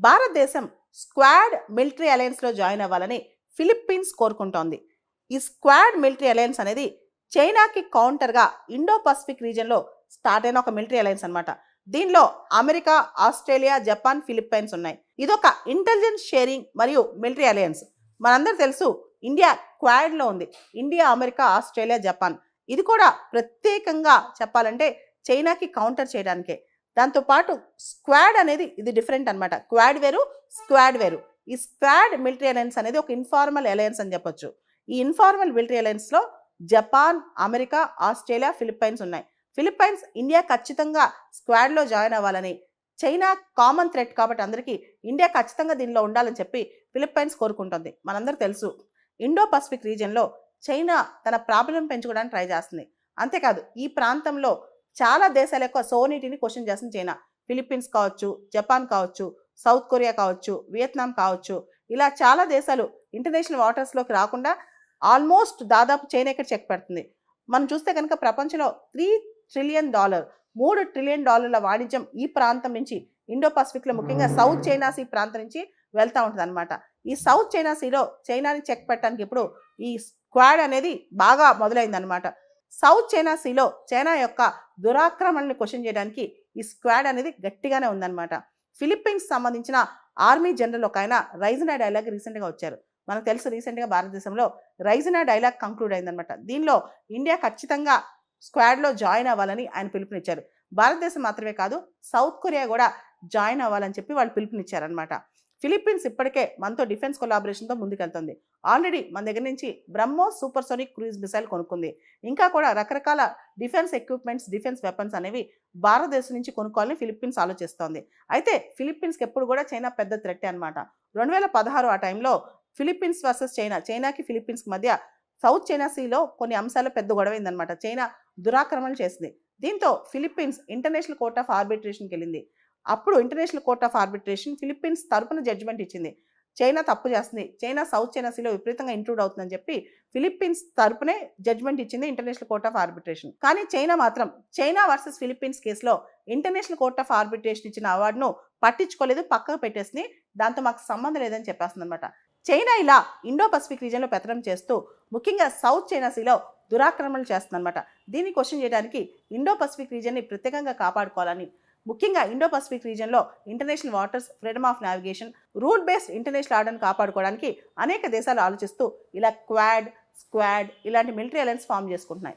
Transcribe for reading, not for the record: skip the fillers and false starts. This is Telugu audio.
భారతదేశం స్క్వాడ్ మిలిటరీ అలయన్స్లో జాయిన్ అవ్వాలని ఫిలిప్పీన్స్ కోరుకుంటోంది. ఈ స్క్వాడ్ మిలిటరీ అలయన్స్ అనేది చైనాకి కౌంటర్గా ఇండో పసిఫిక్ రీజియన్లో స్టార్ట్ అయిన ఒక మిలిటరీ అలయన్స్ అనమాట. దీనిలో అమెరికా, ఆస్ట్రేలియా, జపాన్, ఫిలిప్పైన్స్ ఉన్నాయి. ఇదొక ఇంటెలిజెన్స్ షేరింగ్ మరియు మిలిటరీ అలయన్స్. మనందరూ తెలుసు ఇండియా క్వాడ్లో ఉంది. India, America, Australia, Japan. ఇది కూడా ప్రత్యేకంగా చెప్పాలంటే చైనాకి కౌంటర్ చేయడానికే. దాంతోపాటు స్క్వాడ్ అనేది ఇది డిఫరెంట్ అనమాట. క్వాడ్ వేరు, స్క్వాడ్ వేరు. ఈ స్క్వాడ్ మిలిటరీ అలయన్స్ అనేది ఒక ఇన్ఫార్మల్ అలయన్స్ అని చెప్పొచ్చు. ఈ ఇన్ఫార్మల్ మిలిటరీ అలయన్స్లో జపాన్, అమెరికా, ఆస్ట్రేలియా, ఫిలిప్పైన్స్ ఉన్నాయి. ఫిలిప్పైన్స్ ఇండియా ఖచ్చితంగా స్క్వాడ్లో జాయిన్ అవ్వాలని, చైనా కామన్ థ్రెట్ కాబట్టి అందరికీ ఇండియా ఖచ్చితంగా దీనిలో ఉండాలని చెప్పి ఫిలిప్పైన్స్ కోరుకుంటుంది. మనందరూ తెలుసు ఇండో పసిఫిక్ రీజియన్లో చైనా తన ప్రాబల్యం పెంచుకోవడానికి ట్రై చేస్తుంది. అంతేకాదు ఈ ప్రాంతంలో చాలా దేశాల యొక్క సోవరిటీని క్వశ్చన్ చేస్తుంది చైనా. ఫిలిప్పీన్స్ కావచ్చు, జపాన్ కావచ్చు, సౌత్ కొరియా కావచ్చు, వియత్నాం కావచ్చు, ఇలా చాలా దేశాలు ఇంటర్నేషనల్ వాటర్స్లోకి రాకుండా ఆల్మోస్ట్ దాదాపు చైనా ఇక్కడ చెక్ పెడుతుంది. మనం చూస్తే కనుక ప్రపంచంలో $3 ట్రిలియన్ $3 ట్రిలియన్ వాణిజ్యం ఈ ప్రాంతం నుంచి ఇండో పసిఫిక్లో ముఖ్యంగా సౌత్ చైనా సీ ప్రాంతం నుంచి వెళ్తూ ఉంటుంది అనమాట. ఈ సౌత్ చైనా సీలో చైనాని చెక్ పెట్టడానికి ఇప్పుడు ఈ స్క్వాడ్ అనేది బాగా మొదలైందనమాట. సౌత్ చైనా సీలో చైనా యొక్క దురాక్రమణని క్వశ్చన్ చేయడానికి ఈ స్క్వాడ్ అనేది గట్టిగానే ఉందన్నమాట. ఫిలిప్పీన్స్ సంబంధించిన ఆర్మీ జనరల్ ఒక ఆయన రైజినా డైలాగ్ రీసెంట్గా వచ్చారు. మనకు తెలుసు రీసెంట్గా భారతదేశంలో రైజినా డైలాగ్ కంక్లూడ్ అయిందనమాట. దీనిలో ఇండియా ఖచ్చితంగా స్క్వాడ్లో జాయిన్ అవ్వాలని ఆయన పిలుపునిచ్చారు. భారతదేశం మాత్రమే కాదు, సౌత్ కొరియా కూడా జాయిన్ అవ్వాలని చెప్పి వాళ్ళు పిలుపునిచ్చారనమాట. ఫిలిప్పీన్స్ ఇప్పటికే మనతో డిఫెన్స్ కొలాబరేషన్తో ముందుకెళ్తుంది. ఆల్రెడీ మన దగ్గర నుంచి బ్రహ్మోస్ సూపర్సోనిక్ క్రూయిజ్ మిసైల్ కొనుక్కుంది. ఇంకా కూడా రకరకాల డిఫెన్స్ ఎక్విప్మెంట్స్, డిఫెన్స్ వెపన్స్ అనేవి భారతదేశం నుంచి కొనుక్కోవాలని ఫిలిప్పీన్స్ ఆలోచిస్తోంది. అయితే ఫిలిప్పీన్స్కి ఎప్పుడు కూడా చైనా పెద్ద థ్రెట్ అనమాట. 2016 ఆ టైంలో ఫిలిప్పీన్స్ వర్సెస్ చైనాకి ఫిలిప్పీన్స్కి మధ్య సౌత్ చైనా సీలో కొన్ని అంశాలు పెద్ద గొడవైందనమాట. చైనా దురాక్రమణలు చేసింది. దీంతో ఫిలిప్పీన్స్ ఇంటర్నేషనల్ కోర్ట్ ఆఫ్ ఆర్బిట్రేషన్కి వెళ్ళింది. అప్పుడు international court of arbitration Philippines తరపున జడ్జిమెంట్ ఇచ్చింది. చైనా తప్పు చేస్తుంది, చైనా సౌత్ చైనా సీలో విపరీతంగా ఇంట్రూడ్ అవుతుందని చెప్పి ఫిలిప్పీన్స్ తరపునే జడ్జిమెంట్ ఇచ్చింది ఇంటర్నేషనల్ కోర్ట్ ఆఫ్ ఆర్బిట్రేషన్. కానీ చైనా మాత్రం చైనా వర్సెస్ ఫిలిప్పీన్స్ కేసులో ఇంటర్నేషనల్ కోర్ట్ ఆఫ్ ఆర్బిట్రేషన్ ఇచ్చిన అవార్డును పట్టించుకోలేదు, పక్కకు పెట్టేసి దాంతో మాకు సంబంధం లేదని చెప్పేస్తుంది అనమాట. చైనా ఇలా ఇండో పసిఫిక్ రీజియన్లో పెత్తనం చేస్తూ ముఖ్యంగా సౌత్ చైనా సీలో దురాక్రమణలు చేస్తుందన్నమాట. దీన్ని క్వశ్చన్ చేయడానికి ఇండో పసిఫిక్ రీజియన్ని ప్రత్యేకంగా కాపాడుకోవాలని, ముఖ్యంగా ఇండో పసిఫిక్ రీజియన్లో international waters, freedom of navigation, rule based international ఆర్డర్ని కాపాడుకోవడానికి అనేక దేశాలు ఆలోచిస్తూ ఇలా క్వాడ్, స్క్వాడ్ ఇలాంటి మిలిటరీ అలయన్స్ ఫామ్ చేసుకుంటున్నాయి.